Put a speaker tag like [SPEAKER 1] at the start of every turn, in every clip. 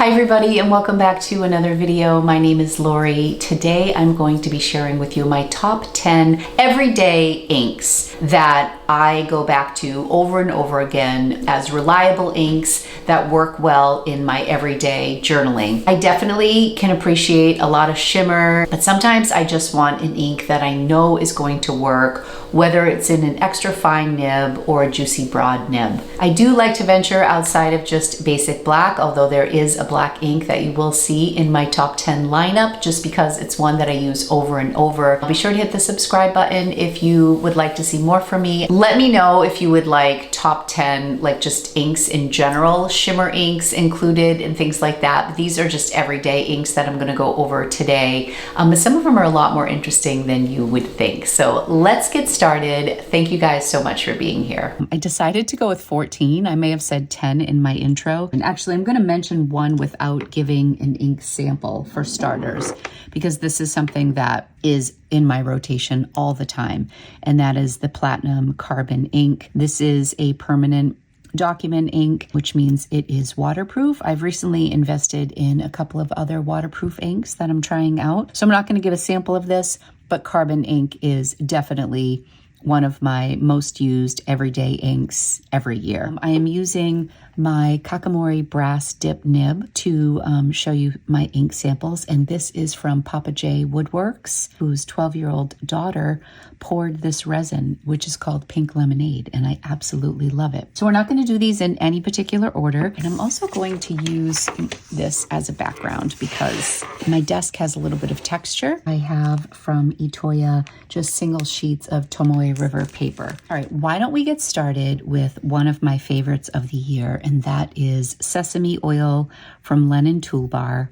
[SPEAKER 1] Hi everybody and welcome back to another video. My name is Lori. Today I'm going to be sharing with you my top 10 everyday inks that I go back to over and over again as reliable inks that work well in my everyday journaling. I definitely can appreciate a lot of shimmer, but sometimes I just want an ink that I know is going to work, whether it's in an extra fine nib or a juicy broad nib. I do like to venture outside of just basic black, although there is a black ink that you will see in my top 10 lineup just because it's one that I use over and over. Be sure to hit the subscribe button if you would like to see more from me. Let me know if you would like top 10, like just inks in general, shimmer inks included and things like that. But these are just everyday inks that I'm gonna go over today. But some of them are a lot more interesting than you would think. So let's get started. Thank you guys so much for being here. I decided to go with 14. I may have said 10 in my intro. And actually I'm gonna mention one without giving an ink sample for starters, because this is something that is in my rotation all the time, and that is the Platinum Carbon ink. This is a permanent document ink, which means it is waterproof. I've recently invested in a couple of other waterproof inks that I'm trying out. So I'm not going to give a sample of this, but Carbon ink is definitely one of my most used everyday inks every year. I am using my Kakamori brass dip nib to show you my ink samples, and this is from Papa J Woodworks, whose 12-year-old daughter poured this resin, which is called Pink Lemonade, and I absolutely love it. So we're not going to do these in any particular order, and I'm also going to use this as a background because my desk has a little bit of texture. I have from Itoya just single sheets of Tomoe River paper. All right, why don't we get started with one of my favorites of the year, and that is Sesame Oil from Lennon Toolbar.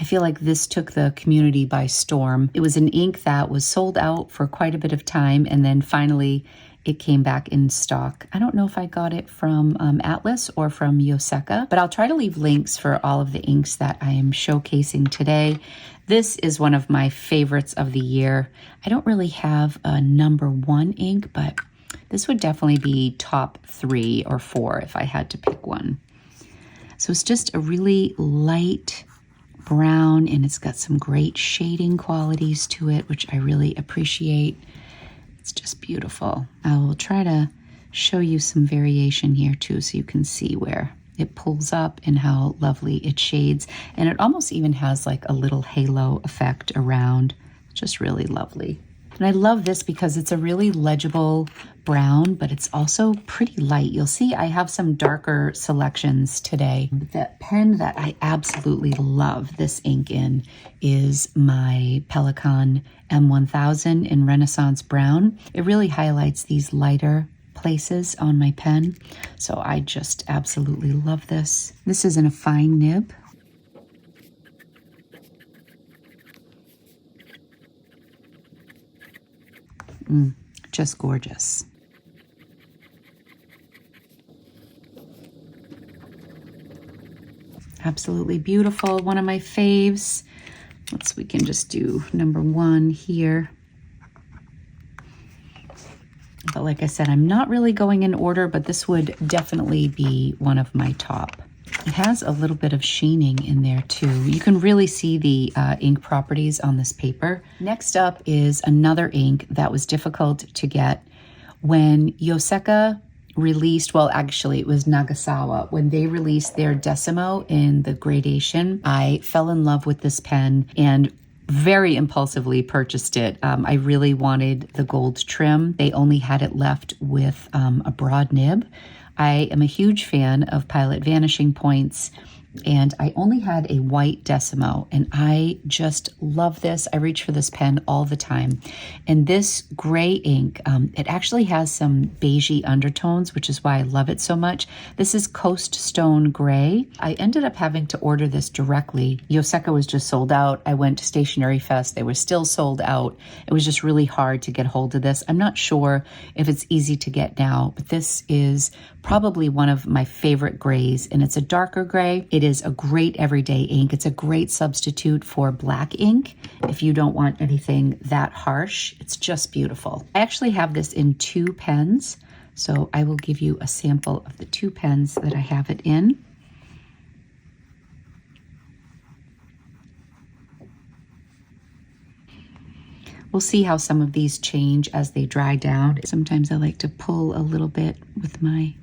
[SPEAKER 1] I feel like this took the community by storm. It was an ink that was sold out for quite a bit of time, and then finally it came back in stock. I don't know if I got it from Atlas or from Yoseka, but I'll try to leave links for all of the inks that I am showcasing today. This is one of my favorites of the year. I don't really have a number one ink, but this would definitely be top 3 or 4 if I had to pick one. So it's just a really light brown, and it's got some great shading qualities to it, which I really appreciate. It's just beautiful. I will try to show you some variation here too, so you can see where it pulls up and how lovely it shades. And it almost even has like a little halo effect around. Just really lovely. And I love this because it's a really legible brown, but it's also pretty light. You'll see I have some darker selections today. The pen that I absolutely love this ink in is my Pelikan M1000 in Renaissance Brown. It really highlights these lighter places on my pen. So I just absolutely love this. This is in a fine nib. Just gorgeous. Absolutely beautiful. One of my faves. We can just do number 1 here. But like I said, I'm not really going in order, but this would definitely be one of my top. It has a little bit of sheening in there too. You can really see the ink properties on this paper. Next up is another ink that was difficult to get. When Yoseka released, well actually it was Nagasawa, when they released their Decimo in the gradation, I fell in love with this pen and very impulsively purchased it. I really wanted the gold trim. They only had it left with a broad nib. I am a huge fan of Pilot Vanishing Points, and I only had a white Decimo, and I just love this. I reach for this pen all the time. And this gray ink, it actually has some beigey undertones, which is why I love it so much. This is Coast Stone Gray. I ended up having to order this directly. Yoseka was just sold out. I went to Stationery Fest. They were still sold out. It was just really hard to get hold of this. I'm not sure if it's easy to get now, but this is probably one of my favorite grays, and it's a darker gray. It is a great everyday ink. It's a great substitute for black ink if you don't want anything that harsh. It's just beautiful. I actually have this in 2 pens, so I will give you a sample of the 2 pens that I have it in. We'll see how some of these change as they dry down. Sometimes I like to pull a little bit with my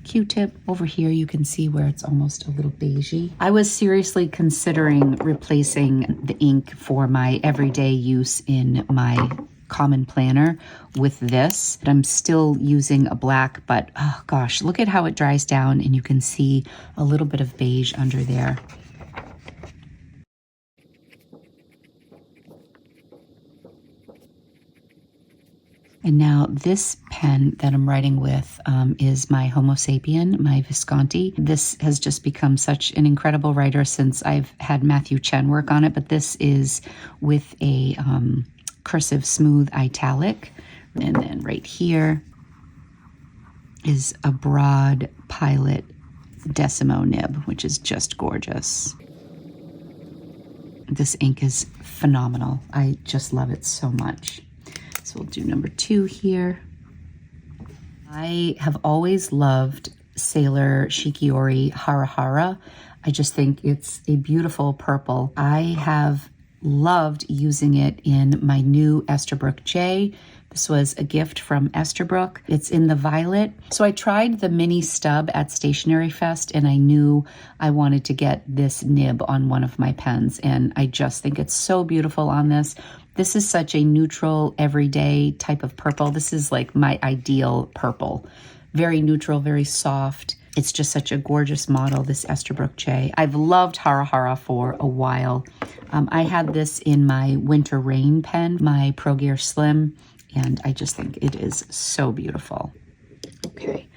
[SPEAKER 1] Q-tip. Over here you can see where it's almost a little beigey. I was seriously considering replacing the ink for my everyday use in my common planner with this. I'm still using a black, but oh gosh, look at how it dries down and you can see a little bit of beige under there. And now this pen that I'm writing with is my Homo sapien, my Visconti. This has just become such an incredible writer since I've had Matthew Chen work on it, but this is with a cursive smooth italic. And then right here is a broad Pilot Decimo nib, which is just gorgeous. This ink is phenomenal. I just love it so much. So we'll do number 2 here. I have always loved Sailor Shikiori Harara. I just think it's a beautiful purple. I have loved using it in my new Esterbrook J. This was a gift from Esterbrook. It's in the violet. So I tried the mini stub at Stationery Fest and I knew I wanted to get this nib on one of my pens, and I just think it's so beautiful on this. This is such a neutral, everyday type of purple. This is like my ideal purple. Very neutral, very soft. It's just such a gorgeous model, this Esterbrook J. I've loved Harara for a while. I had this in my Winter Rain pen, my Pro Gear Slim, and I just think it is so beautiful. Okay.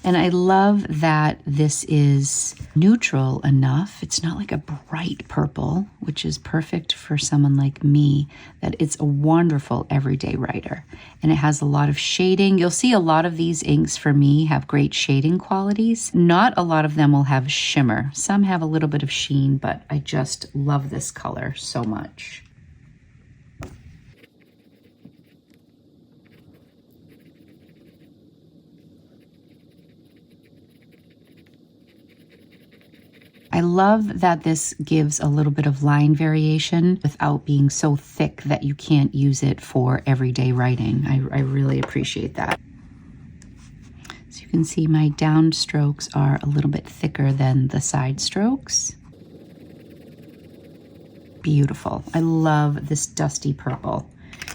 [SPEAKER 1] And I love that this is neutral enough. It's not like a bright purple, which is perfect for someone like me, that it's a wonderful everyday writer. And it has a lot of shading. You'll see a lot of these inks for me have great shading qualities. Not a lot of them will have shimmer. Some have a little bit of sheen, but I just love this color so much. I love that this gives a little bit of line variation without being so thick that you can't use it for everyday writing. I really appreciate that. So you can see my down strokes are a little bit thicker than the side strokes. Beautiful. I love this dusty purple.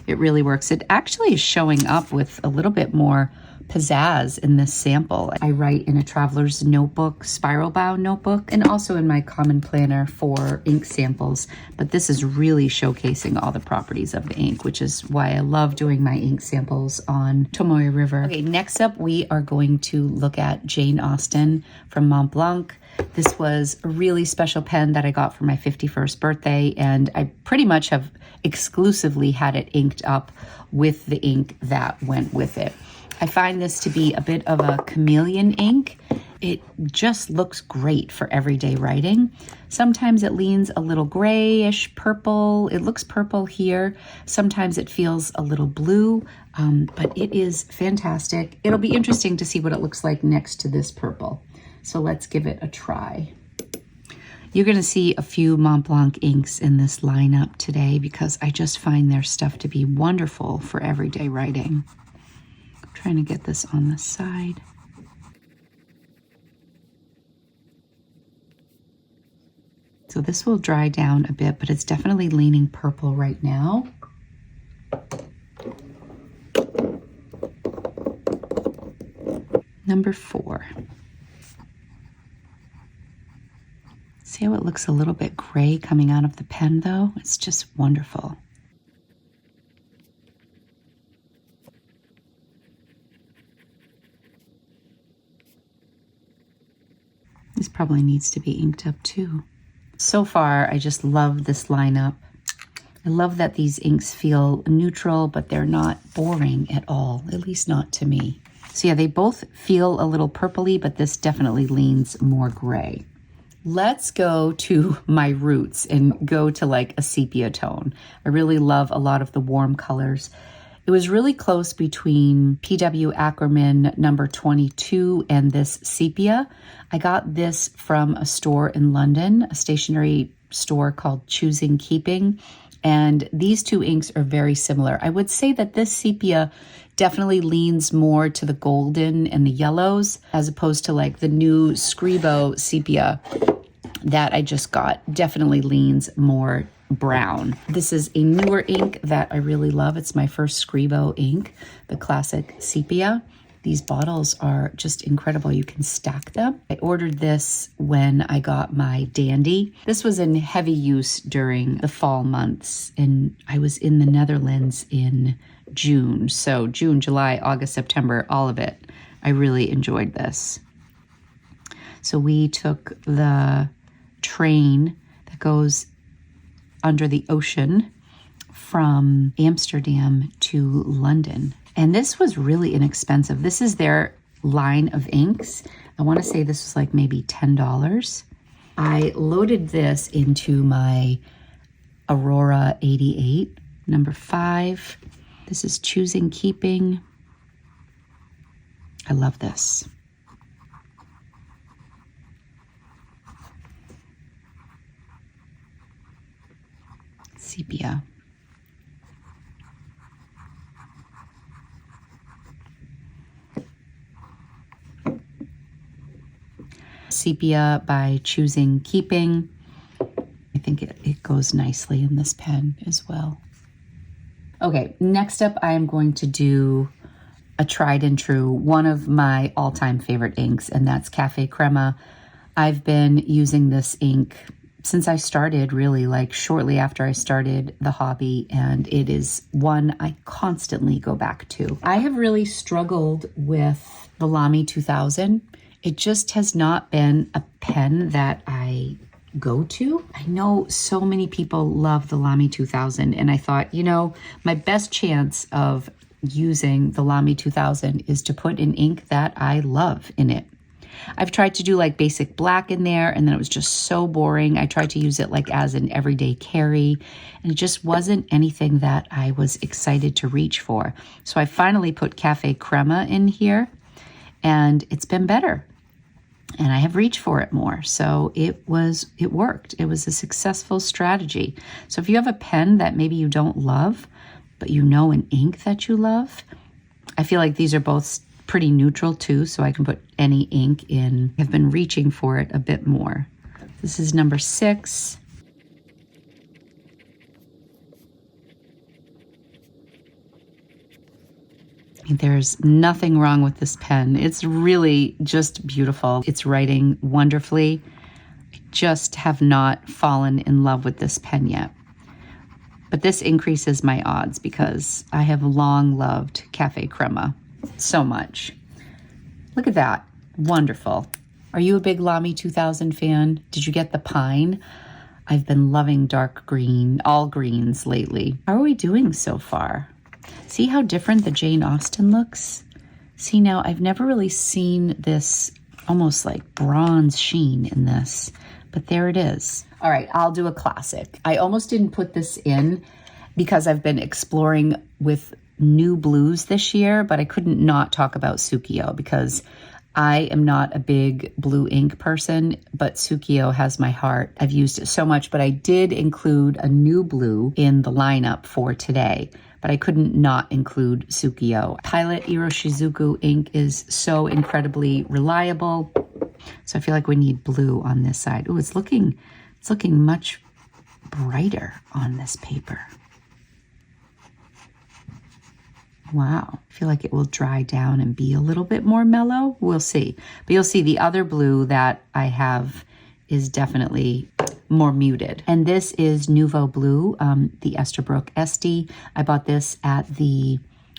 [SPEAKER 1] It really works. It actually is showing up with a little bit more pizzazz in this sample. I write in a traveler's notebook, spiral bound notebook, and also in my common planner for ink samples, but this is really showcasing all the properties of the ink, which is why I love doing my ink samples on Tomoe River. Okay, next up we are going to look at Jane Austen from Montblanc. This was a really special pen that I got for my 51st birthday, and I pretty much have exclusively had it inked up with the ink that went with it. I find this to be a bit of a chameleon ink. It just looks great for everyday writing. Sometimes it leans a little grayish purple. It looks purple here. Sometimes it feels a little blue, but it is fantastic. It'll be interesting to see what it looks like next to this purple. So let's give it a try. You're going to see a few Montblanc inks in this lineup today because I just find their stuff to be wonderful for everyday writing. Trying to get this on the side. So this will dry down a bit, but it's definitely leaning purple right now. Number 4. See how it looks a little bit gray coming out of the pen though? It's just wonderful. This probably needs to be inked up too. So far, I just love this lineup. I love that these inks feel neutral, but they're not boring at all, at least not to me. So yeah, they both feel a little purpley, but this definitely leans more gray. Let's go to my roots and go to like a sepia tone. I really love a lot of the warm colors. It was really close between PW Ackerman number 22 and this sepia. I got this from a store in London, a stationery store called Choosing Keeping. And these two inks are very similar. I would say that this sepia definitely leans more to the golden and the yellows, as opposed to like the new Scribo sepia that I just got. Definitely leans more brown. This is a newer ink that I really love. It's my first Scribo ink, the classic sepia. These bottles are just incredible. You can stack them. I ordered this when I got my Dandy. This was in heavy use during the fall months, and I was in the Netherlands in June. So June, July, August, September, all of it. I really enjoyed this. So we took the train that goes under the ocean from Amsterdam to London. And this was really inexpensive. This is their line of inks. I want to say this was like maybe $10. I loaded this into my Aurora 88, number 5. This is Choosing Keeping. I love this. Sepia. Sepia by Choosing Keeping. I think it goes nicely in this pen as well. Okay, next up I am going to do a tried and true, one of my all-time favorite inks, and that's Cafe Crema. I've been using this ink since I started, really, like shortly after I started the hobby, and it is one I constantly go back to. I have really struggled with the Lamy 2000. It just has not been a pen that I go to. I know so many people love the Lamy 2000, and I thought, you know, my best chance of using the Lamy 2000 is to put an ink that I love in it. I've tried to do like basic black in there, and then it was just so boring. I tried to use it like as an everyday carry, and it just wasn't anything that I was excited to reach for. So I finally put Cafe Crema in here, and it's been better. And I have reached for it more. So it worked. It was a successful strategy. So if you have a pen that maybe you don't love, but you know an ink that you love, I feel like these are both pretty neutral too, so I can put any ink in. I've been reaching for it a bit more. This is number 6. There's nothing wrong with this pen. It's really just beautiful. It's writing wonderfully. I just have not fallen in love with this pen yet. But this increases my odds because I have long loved Cafe Crema so much. Look at that. Wonderful. Are you a big Lamy 2000 fan? Did you get the pine? I've been loving dark green, all greens lately. How are we doing so far? See how different the Jane Austen looks? See now, I've never really seen this almost like bronze sheen in this, but there it is. All right, I'll do a classic. I almost didn't put this in because I've been exploring with new blues this year, but I couldn't not talk about Suki because I am not a big blue ink person, but Suki has my heart. I've used it so much, but I did include a new blue in the lineup for today, but I couldn't not include Suki. Pilot Iroshizuku ink is so incredibly reliable. So I feel like we need blue on this side. Oh, it's looking much brighter on this paper. Wow, I feel like it will dry down and be a little bit more mellow. We'll see. But you'll see the other blue that I have is definitely more muted. And this is Nouveau Blue, the Esterbrook SD. I bought this at the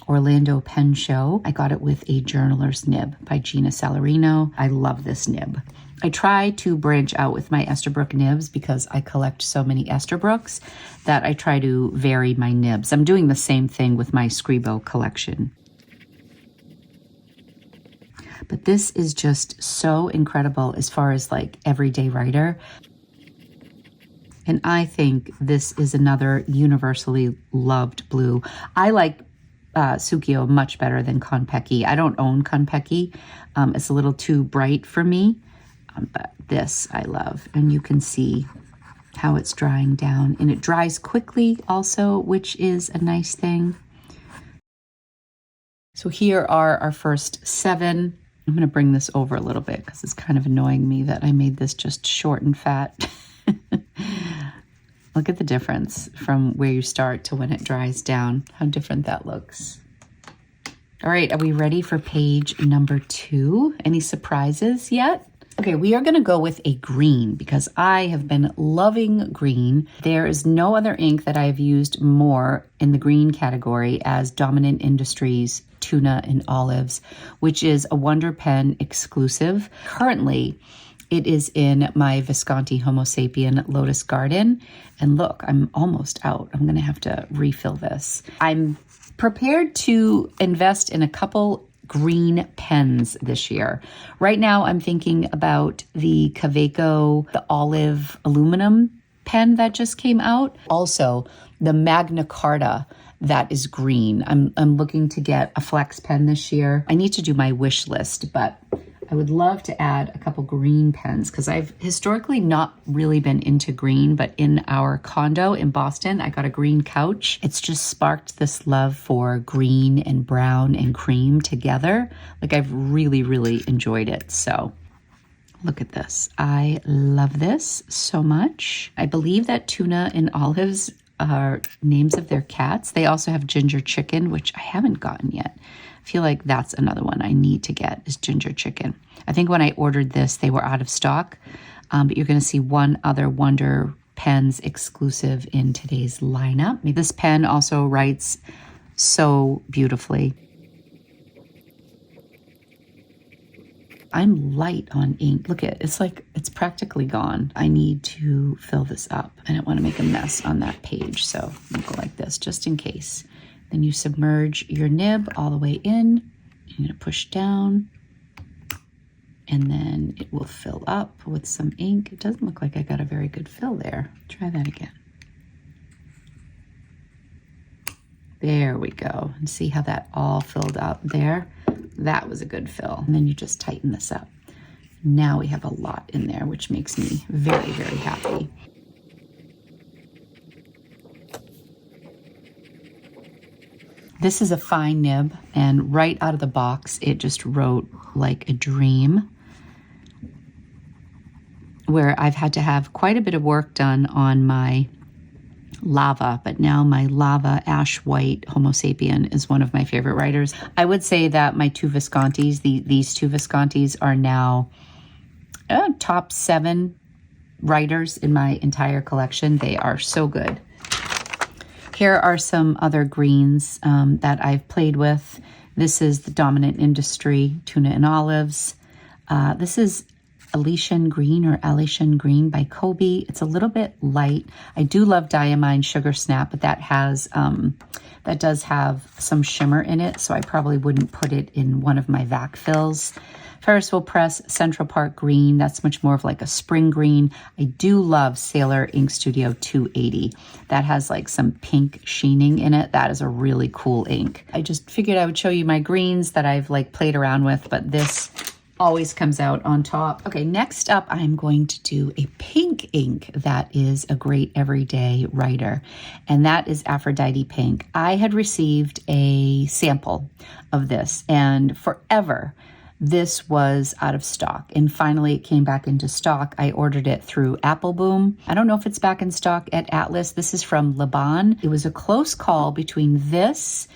[SPEAKER 1] Orlando Pen Show. I got it with a journaler's nib by Gina Salarino. I love this nib. I try to branch out with my Esterbrook nibs because I collect so many Esterbrooks that I try to vary my nibs. I'm doing the same thing with my Scribo collection. But this is just so incredible as far as like everyday writer. And I think this is another universally loved blue. I like Suki much better than Konpeki. I don't own Konpeki. It's a little too bright for me. But this I love. And you can see how it's drying down. And it dries quickly also, which is a nice thing. So here are our first 7. I'm going to bring this over a little bit because it's kind of annoying me that I made this just short and fat. Look at the difference from where you start to when it dries down, how different that looks. All right, are we ready for page number 2? Any surprises yet? Okay, we are gonna go with a green because I have been loving green. There is no other ink that I've used more in the green category as Dominant Industries Tuna and Olives, which is a Wonder Pen exclusive. Currently, it is in my Visconti Homo Sapien Lotus Garden. And look, I'm almost out. I'm gonna have to refill this. I'm prepared to invest in a couple green pens this year. Right now, I'm thinking about the Kaweco, the olive aluminum pen that just came out. Also, the Magna Carta that is green. I'm looking to get a flex pen this year. I need to do my wish list, but I would love to add a couple green pens because I've historically not really been into green, but in our condo in Boston, I got a green couch. It's just sparked this love for green and brown and cream together. Like I've really, really enjoyed it. So look at this. I love this so much. I believe that Tuna and Olives are names of their cats. They also have Ginger Chicken, which I haven't gotten yet. I feel like that's another one I need to get is Ginger Chicken. I think when I ordered this, they were out of stock, but you're going to see one other Wonder Pens exclusive in today's lineup. This pen also writes so beautifully. I'm light on ink. Look at it. It's like it's practically gone. I need to fill this up. I don't want to make a mess on that page, so I'll go like this just in case. Then you submerge your nib all the way in. You're going to push down, and then it will fill up with some ink. It doesn't look like I got a very good fill there. Try that again. There we go. And see how that all filled up there? That was a good fill. And then you just tighten this up. Now we have a lot in there, which makes me very, very happy. This is a fine nib, and right out of the box, it just wrote like a dream, where I've had to have quite a bit of work done on my lava, but now my lava ash white Homo Sapien is one of my favorite writers. I would say that my 2 Viscontis, these 2 Viscontis are now top 7 writers in my entire collection. They are so good. Here are some other greens that I've played with. This is the Dominant Industry Tuna and Olives. This is Elysian Green or Elysian Green by Cobe. It's a little bit light. I do love Diamine Sugar Snap, but that has that does have some shimmer in it, so I probably wouldn't put it in one of my vac fills. Ferris Wheel Press Central Park Green. That's much more of like a spring green. I do love Sailor Ink Studio 280. That has like some pink sheening in it. That is a really cool ink. I just figured I would show you my greens that I've like played around with, but this always comes out on top. Okay, next up, I'm going to do a pink ink that is a great everyday writer, and that is Aphrodite Pink. I had received a sample of this, and forever, this was out of stock, and finally it came back into stock. I ordered it through Apple Boom. I don't know if it's back in stock at Atlas. This is from Leban. It was a close call between this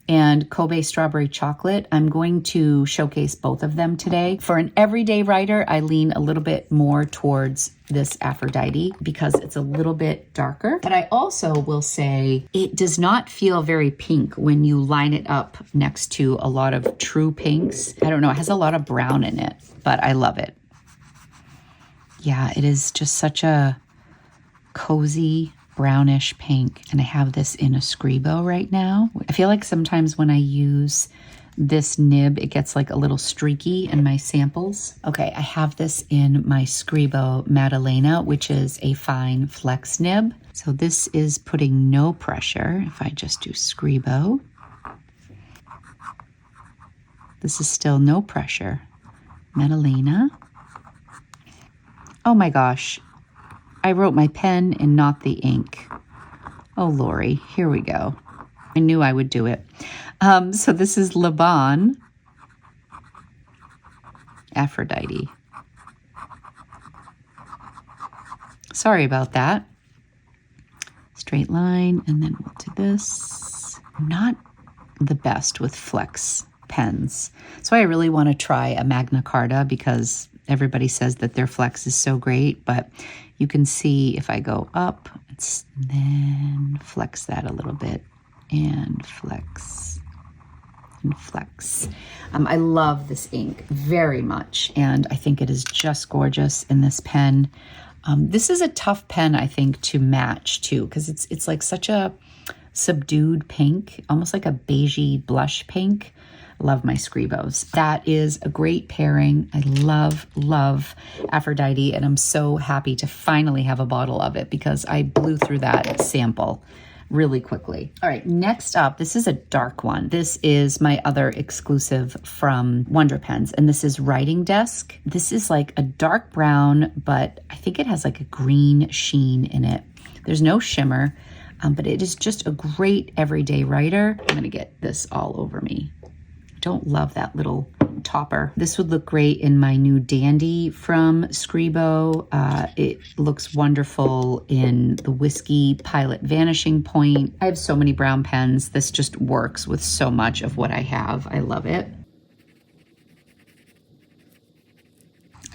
[SPEAKER 1] and Cobe Strawberry Chocolate. I'm going to showcase both of them today. For an everyday writer, I lean a little bit more towards this Aphrodite because it's a little bit darker. But I also will say it does not feel very pink when you line it up next to a lot of true pinks. I don't know, it has a lot of brown in it, but I love it. Yeah, it is just such a cozy brownish pink, and I have this in a Scribo right now. I feel like sometimes when I use this nib, it gets like a little streaky in my samples. Okay, I have this in my Scribo Madalena, which is a fine flex nib. So this is putting no pressure. If I just do Scribo, this is still no pressure. Madalena. Oh my gosh. I wrote my pen and not the ink. Oh, Lori, here we go. I knew I would do it. So this is Leban Aphrodite. Sorry about that. Straight line, and then we'll do this. I'm not the best with flex pens. So I really want to try a Magna Carta because everybody says that their flex is so great, but you can see if I go up, then flex that a little bit and flex and flex. I love this ink very much, and I think it is just gorgeous in this pen. This is a tough pen, I think, to match too, because it's like such a subdued pink, almost like a beigey blush pink. Love my Scribos. That is a great pairing. I love Aphrodite, and I'm so happy to finally have a bottle of it because I blew through that sample really quickly. All right, next up, this is a dark one. This is my other exclusive from Wonder Pens, and this is Writing Desk. This is like a dark brown, but I think it has like a green sheen in it. There's no shimmer, but it is just a great everyday writer. I'm gonna get this all over me. I don't love that little topper. This would look great in my new Dandy from Scribo. It looks wonderful in the Whiskey Pilot Vanishing Point. I have so many brown pens. This just works with so much of what I have. I love it.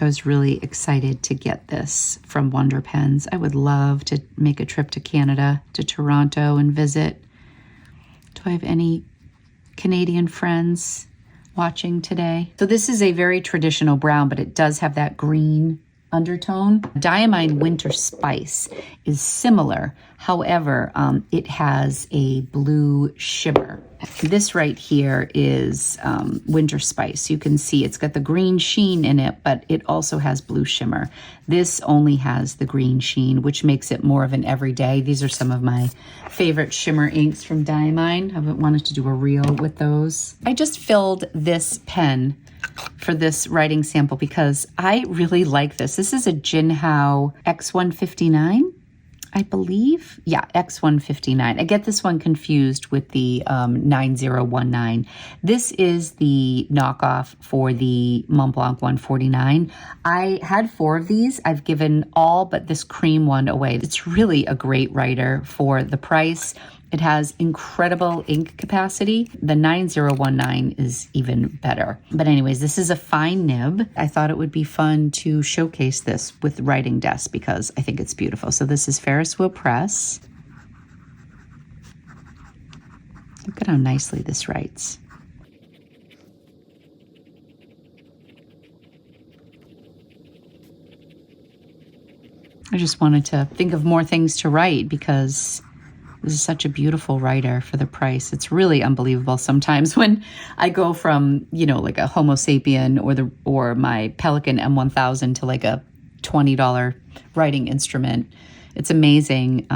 [SPEAKER 1] I was really excited to get this from Wonder Pens. I would love to make a trip to Canada, to Toronto, and visit. Do I have any Canadian friends watching today? So this is a very traditional brown, but it does have that green undertone. Diamine Winter Spice is similar. However, it has a blue shimmer. This right here is Winter Spice. You can see it's got the green sheen in it, but it also has blue shimmer. This only has the green sheen, which makes it more of an everyday. These are some of my favorite shimmer inks from Diamine. I've wanted to do a reel with those. I just filled this pen for this writing sample because I really like this. This is a Jinh HowXY159, I believe. Yeah, X159. I get this one confused with the 9019. This is the knockoff for the Montblanc 149. I had 4 of these. I've given all but this cream one away. It's really a great writer for the price. It has incredible ink capacity. The 9019 is even better. But anyways, this is a fine nib. I thought it would be fun to showcase this with Writing Desk because I think it's beautiful. So this is Ferris Wheel Press. Look at how nicely this writes. I just wanted to think of more things to write because this is such a beautiful writer for the price. It's really unbelievable sometimes when I go from, you know, like a Homo sapien or my Pelican M1000 to like a $20 writing instrument. It's amazing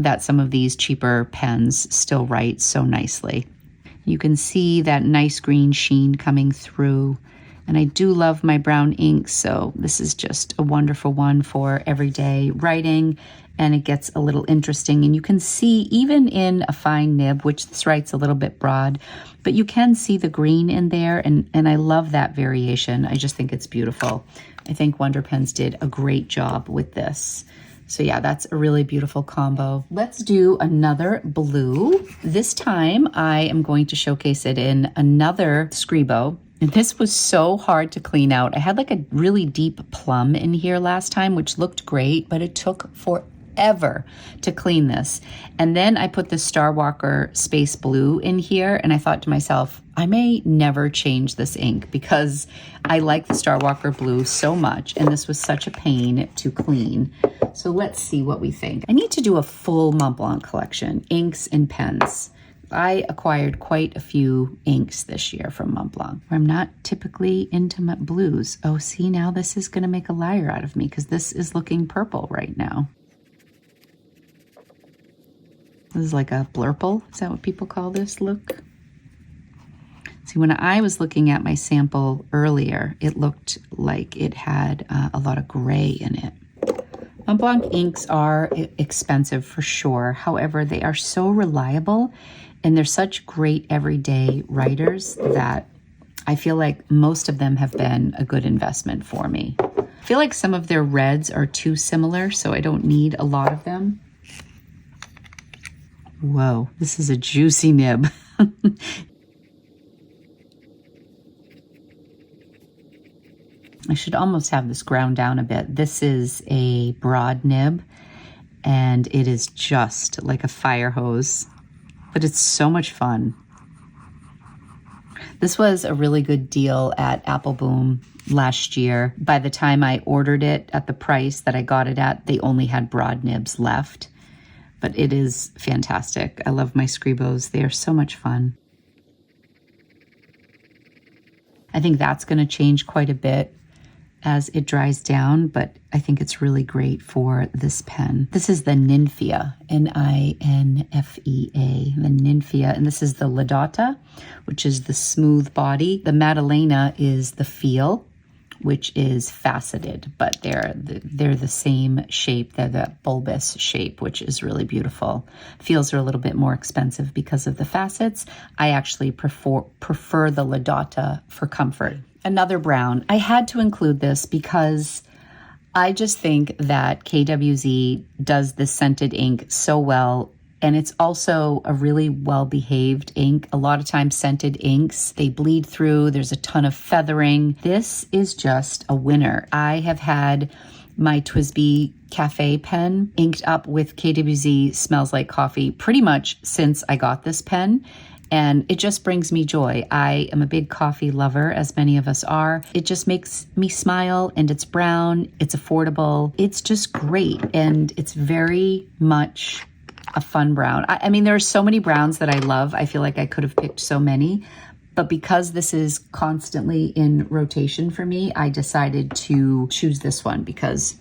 [SPEAKER 1] that some of these cheaper pens still write so nicely. You can see that nice green sheen coming through. And I do love my brown inks, so this is just a wonderful one for everyday writing. And it gets a little interesting. And you can see even in a fine nib, which this writes a little bit broad, but you can see the green in there. And I love that variation. I just think it's beautiful. I think Wonder Pens did a great job with this. So yeah, that's a really beautiful combo. Let's do another blue. This time I am going to showcase it in another Scribo. And this was so hard to clean out. I had like a really deep plum in here last time, which looked great, but it took forever to clean this. And then I put the Star Walker Space Blue in here, and I thought to myself, I may never change this ink because I like the Star Walker Blue so much, and this was such a pain to clean. So let's see what we think. I need to do a full Montblanc collection, inks and pens. I acquired quite a few inks this year from Montblanc. I'm not typically into blues. Oh, see, now this is going to make a liar out of me because this is looking purple right now. This is like a blurple. Is that what people call this look? See, when I was looking at my sample earlier, it looked like it had a lot of gray in it. Montblanc inks are expensive for sure. However, they are so reliable and they're such great everyday writers that I feel like most of them have been a good investment for me. I feel like some of their reds are too similar, so I don't need a lot of them. Whoa, this is a juicy nib. I should almost have this ground down a bit. This is a broad nib, and it is just like a fire hose, but it's so much fun. This was a really good deal at Apple Boom last year. By the time I ordered it at the price that I got it at, they only had broad nibs left. But it is fantastic. I love my Scribos. They are so much fun. I think that's going to change quite a bit as it dries down, but I think it's really great for this pen. This is the Ninfea, Ninfea, the Ninfea, and this is the Laudata, which is the smooth body. The Maddalena is the Feel, which is faceted, but they're the same shape. They're the bulbous shape, which is really beautiful. Feels are a little bit more expensive because of the facets. I actually prefer the Laudata for comfort. Another brown. I had to include this because I just think that KWZ does this scented ink so well, and it's also a really well-behaved ink. A lot of times scented inks, they bleed through. There's a ton of feathering. This is just a winner. I have had my TWSBI Cafe pen inked up with KWZ Smells Like Coffee pretty much since I got this pen. And it just brings me joy. I am a big coffee lover, as many of us are. It just makes me smile, and it's brown, it's affordable. It's just great, and it's very much a fun brown. I mean, there are so many browns that I love. I feel like I could have picked so many, but because this is constantly in rotation for me, I decided to choose this one because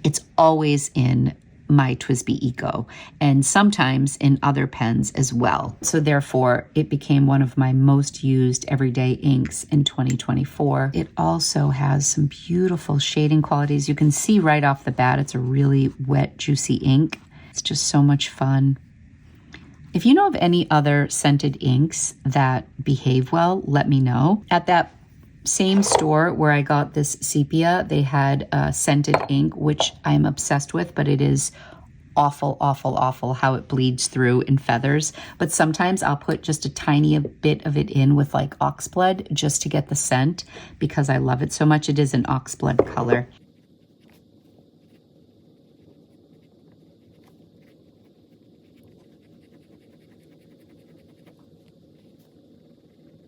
[SPEAKER 1] it's always in my TWSBI Eco, and sometimes in other pens as well. So therefore, it became one of my most used everyday inks in 2024. It also has some beautiful shading qualities. You can see right off the bat, it's a really wet, juicy ink. It's just so much fun. If you know of any other scented inks that behave well, let me know. At that same store where I got this sepia, they had a scented ink, which I'm obsessed with, but it is awful, awful, awful how it bleeds through in feathers. But sometimes I'll put just a tiny bit of it in with like oxblood just to get the scent because I love it so much. It is an oxblood color.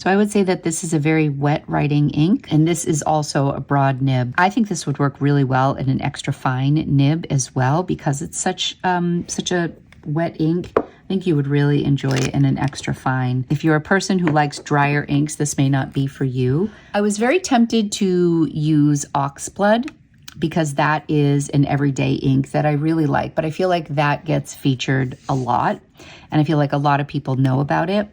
[SPEAKER 1] So I would say that this is a very wet writing ink, and this is also a broad nib. I think this would work really well in an extra fine nib as well because it's such a wet ink. I think you would really enjoy it in an extra fine. If you're a person who likes drier inks, this may not be for you. I was very tempted to use oxblood because that is an everyday ink that I really like, but I feel like that gets featured a lot, and I feel like a lot of people know about it.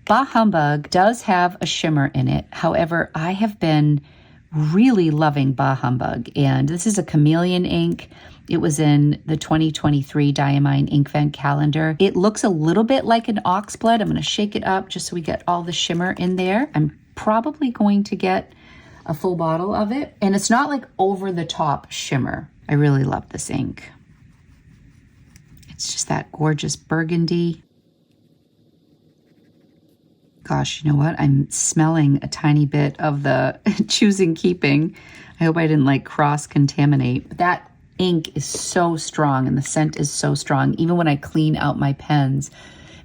[SPEAKER 1] Bah Humbug does have a shimmer in it. However, I have been really loving Bah Humbug, and this is a chameleon ink. It was in the 2023 Diamine Ink Vent calendar. It looks a little bit like an oxblood. I'm going to shake it up just so we get all the shimmer in there. I'm probably going to get a full bottle of it, and it's not like over the top shimmer. I really love this ink. It's just that gorgeous burgundy. Gosh, you know what? I'm smelling a tiny bit of the choosing keeping. I hope I didn't like cross-contaminate. But that ink is so strong and the scent is so strong. Even when I clean out my pens,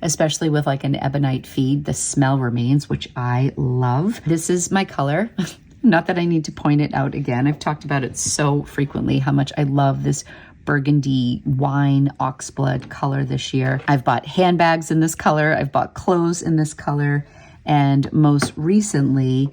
[SPEAKER 1] especially with like an ebonite feed, the smell remains, which I love. This is my color. Not that I need to point it out again. I've talked about it so frequently, how much I love this burgundy wine oxblood color this year. I've bought handbags in this color. I've bought clothes in this color. And most recently,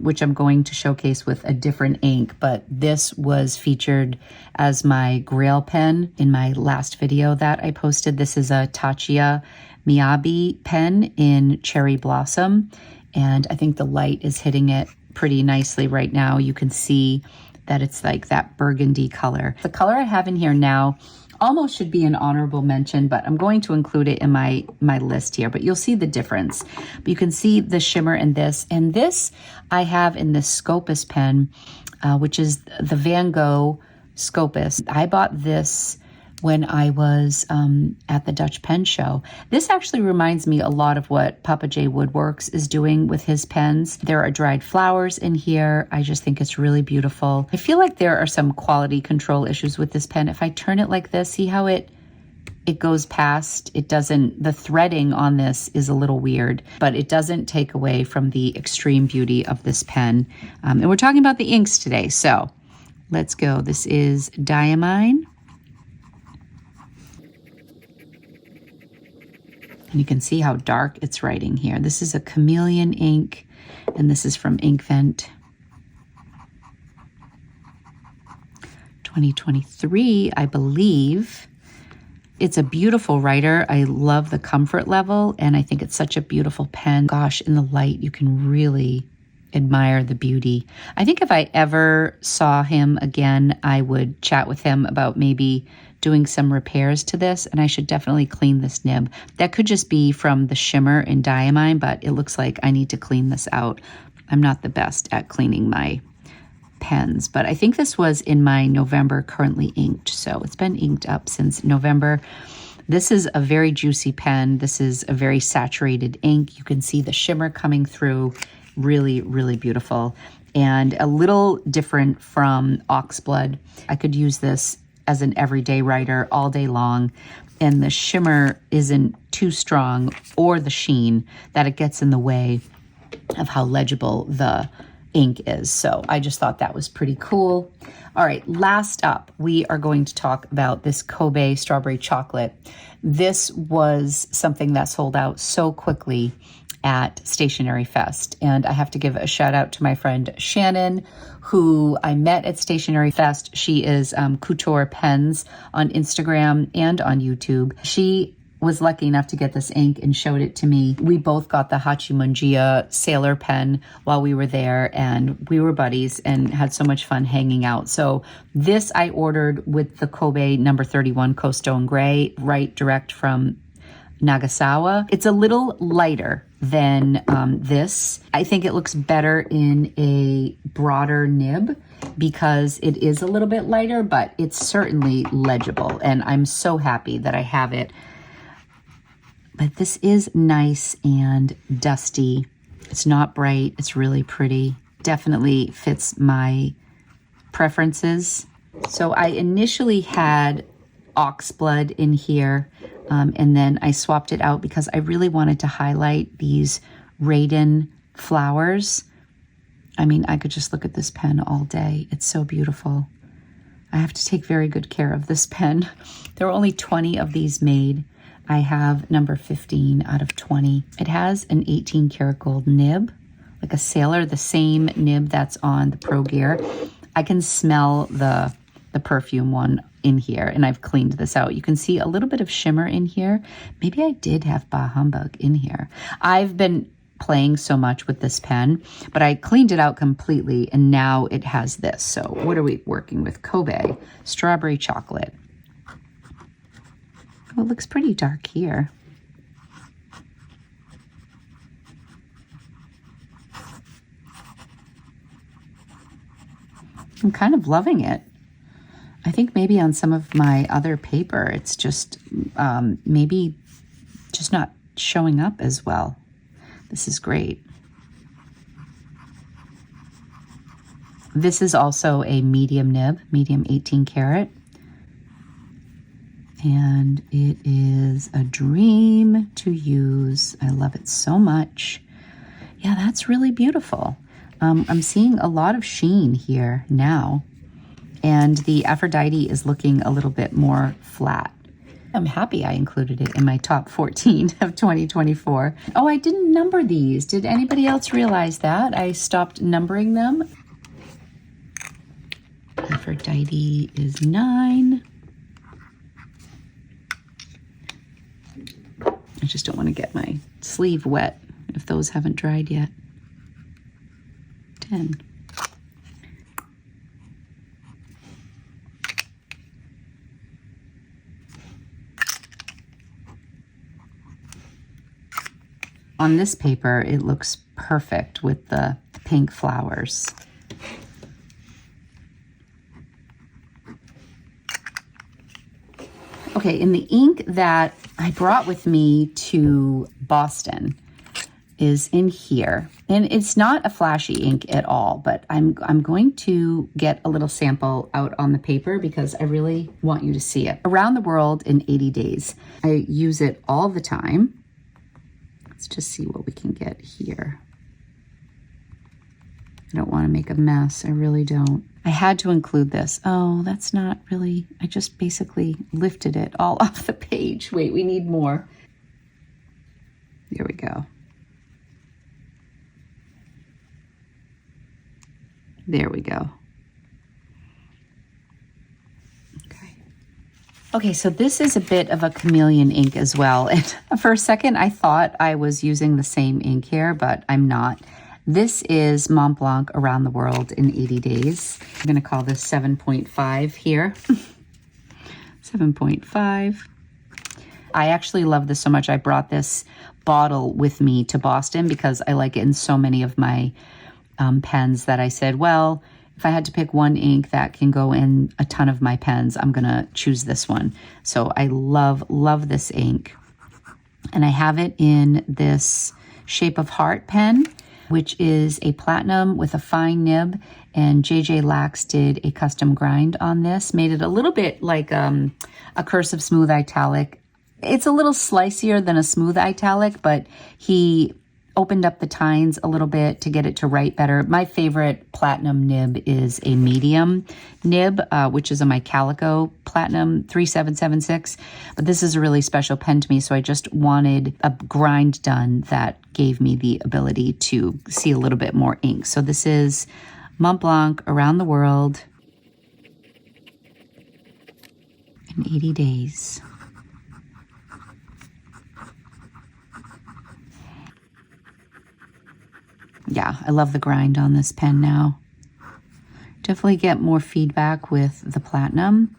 [SPEAKER 1] which I'm going to showcase with a different ink, but this was featured as my Grail pen in my last video that I posted. This is a Tatcha Miyabi pen in Cherry Blossom. And I think the light is hitting it pretty nicely right now. You can see that it's like that burgundy color. The color I have in here now almost should be an honorable mention, but I'm going to include it in my list here, but you'll see the difference. But you can see the shimmer in this, and this I have in this Scopus pen, which is the Van Gogh Scopus. I bought this when I was at the Dutch Pen Show. This actually reminds me a lot of what Papa J Woodworks is doing with his pens. There are dried flowers in here. I just think it's really beautiful. I feel like there are some quality control issues with this pen. If I turn it like this, see how it goes past? It doesn't, the threading on this is a little weird, but it doesn't take away from the extreme beauty of this pen. And we're talking about the inks today, so let's go. This is Diamine. And you can see how dark it's writing here. This is a Chameleon ink, and this is from Inkvent 2023, I believe. It's a beautiful writer. I love the comfort level, and I think it's such a beautiful pen. Gosh, in the light, you can really admire the beauty. I think if I ever saw him again, I would chat with him about maybe doing some repairs to this, and I should definitely clean this nib. That could just be from the shimmer in Diamine, but it looks like I need to clean this out. I'm not the best at cleaning my pens, but I think this was in my November currently inked, so it's been inked up since November. This is a very juicy pen. This is a very saturated ink. You can see the shimmer coming through. Really, really beautiful, and a little different from Oxblood. I could use this as an everyday writer all day long, and the shimmer isn't too strong, or the sheen, that it gets in the way of how legible the ink is. So I just thought that was pretty cool. All right, last up, we are going to talk about this Cobe strawberry chocolate. This was something that sold out so quickly at Stationery Fest. And I have to give a shout out to my friend Shannon, who I met at Stationery Fest. She is Couture Pens on Instagram and on YouTube. She was lucky enough to get this ink and showed it to me. We both got the Hachimunjia Sailor pen while we were there, and we were buddies and had so much fun hanging out. So this I ordered with the Cobe number 31 Coastone Gray, right direct from Nagasawa. It's a little lighter than this. I think it looks better in a broader nib because it is a little bit lighter, but it's certainly legible, and I'm so happy that I have it. But this is nice and dusty. It's not bright. It's really pretty. Definitely fits my preferences. So I initially had Oxblood in here, and then I swapped it out because I really wanted to highlight these Raiden flowers. I mean, I could just look at this pen all day. It's so beautiful. I have to take very good care of this pen. There were only 20 of these made. I have number 15 out of 20. It has an 18 karat gold nib, like a Sailor, the same nib that's on the Pro Gear. I can smell the perfume one in here, and I've cleaned this out. You can see a little bit of shimmer in here. Maybe I did have Bah Humbug in here. I've been playing so much with this pen, but I cleaned it out completely, and now it has this. So what are we working with? Cobe Strawberry Chocolate. Oh, it looks pretty dark here. I'm kind of loving it. I think maybe on some of my other paper, it's just maybe just not showing up as well. This is great. This is also a medium nib, medium 18 karat. And it is a dream to use. I love it so much. Yeah, that's really beautiful. I'm seeing a lot of sheen here now. And the Aphrodite is looking a little bit more flat. I'm happy I included it in my top 14 of 2024. Oh, I didn't number these. Did anybody else realize that? I stopped numbering them. Aphrodite is 9. I just don't want to get my sleeve wet if those haven't dried yet. 10. on this paper, it looks perfect with the pink flowers. Okay, and the ink that I brought with me to Boston is in here. And it's not a flashy ink at all, but I'm going to get a little sample out on the paper because I really want you to see it. Around the World in 80 Days. I use it all the time. Let's just see what we can get here. I don't want to make a mess. I really don't. I had to include this. Oh, that's not really, I just basically lifted it all off the page. Wait, we need more. There we go. There we go. Okay, so this is a bit of a chameleon ink as well. And for a second, I thought I was using the same ink here, but I'm not. This is Montblanc Around the World in 80 Days. I'm gonna call this 7.5 here. 7.5. I actually love this so much. I brought this bottle with me to Boston because I like it in so many of my pens that I said, well, if I had to pick one ink that can go in a ton of my pens, I'm gonna choose this one. So I love this ink. And I have it in this Shape of Heart pen, which is a platinum with a fine nib. And JJ Lax did a custom grind on this, made it a little bit like a Cursive Smooth Italic. It's a little slicier than a smooth italic, but he opened up the tines a little bit to get it to write better. My favorite platinum nib is a medium nib, which is a my Calico Platinum 3776. But this is a really special pen to me, so I just wanted a grind done that gave me the ability to see a little bit more ink. So this is Montblanc Around the World in 80 Days. Yeah, I love the grind on this pen now. Definitely get more feedback with the platinum.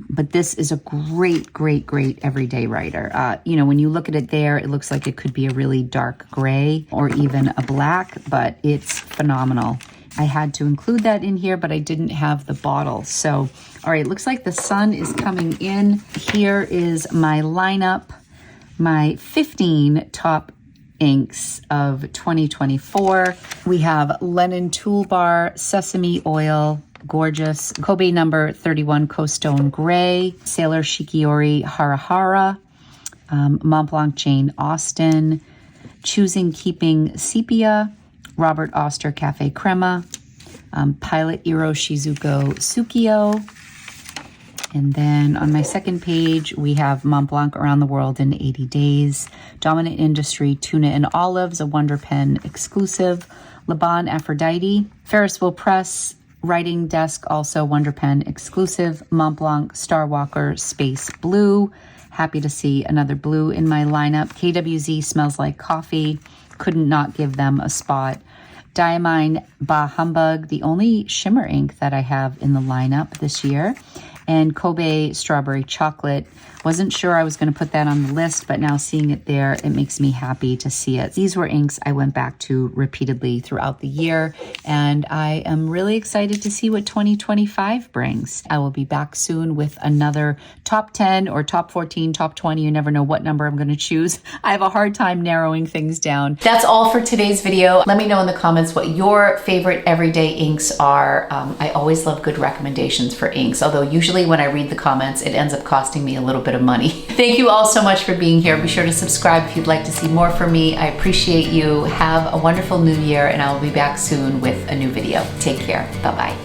[SPEAKER 1] But this is a great everyday writer. You know, when you look at it there, it looks like it could be a really dark gray or even a black, but it's phenomenal. I had to include that in here, but I didn't have the bottle. So, all right, looks like the sun is coming in. Here is my lineup, my 15 top inks of 2024. We have Lennon Toolbar, Sesame Oil, gorgeous. Cobe number 31 Coastone Gray, Sailor Shikiori Harara, Montblanc Jane Austen, Choosing Keeping Sepia, Robert Oster Cafe Crema, Pilot Iro Shizuko Tsukio. And then on my second page, we have Montblanc Around the World in 80 Days, Dominant Industry Tuna and Olives, a Wonder Pen exclusive, Leban Aphrodite, Ferrisville Press, Writing Desk, also Wonder Pen exclusive, Montblanc Starwalker Space Blue. Happy to see another blue in my lineup. KWZ Smells Like Coffee, couldn't not give them a spot. Diamine Bah Humbug, the only shimmer ink that I have in the lineup this year. And Cobe Strawberry Chocolate. Wasn't sure I was going to put that on the list, but now seeing it there, it makes me happy to see it. These were inks I went back to repeatedly throughout the year, and I am really excited to see what 2025 brings. I will be back soon with another top 10 or top 14, top 20. You never know what number I'm going to choose. I have a hard time narrowing things down. That's all for today's video. Let me know in the comments what your favorite everyday inks are. I always love good recommendations for inks, although usually when I read the comments, it ends up costing me a little bit of money. Thank you all so much for being here. Be sure to subscribe if you'd like to see more from me. I appreciate you. Have a wonderful new year, and I will be back soon with a new video. Take care. Bye-bye.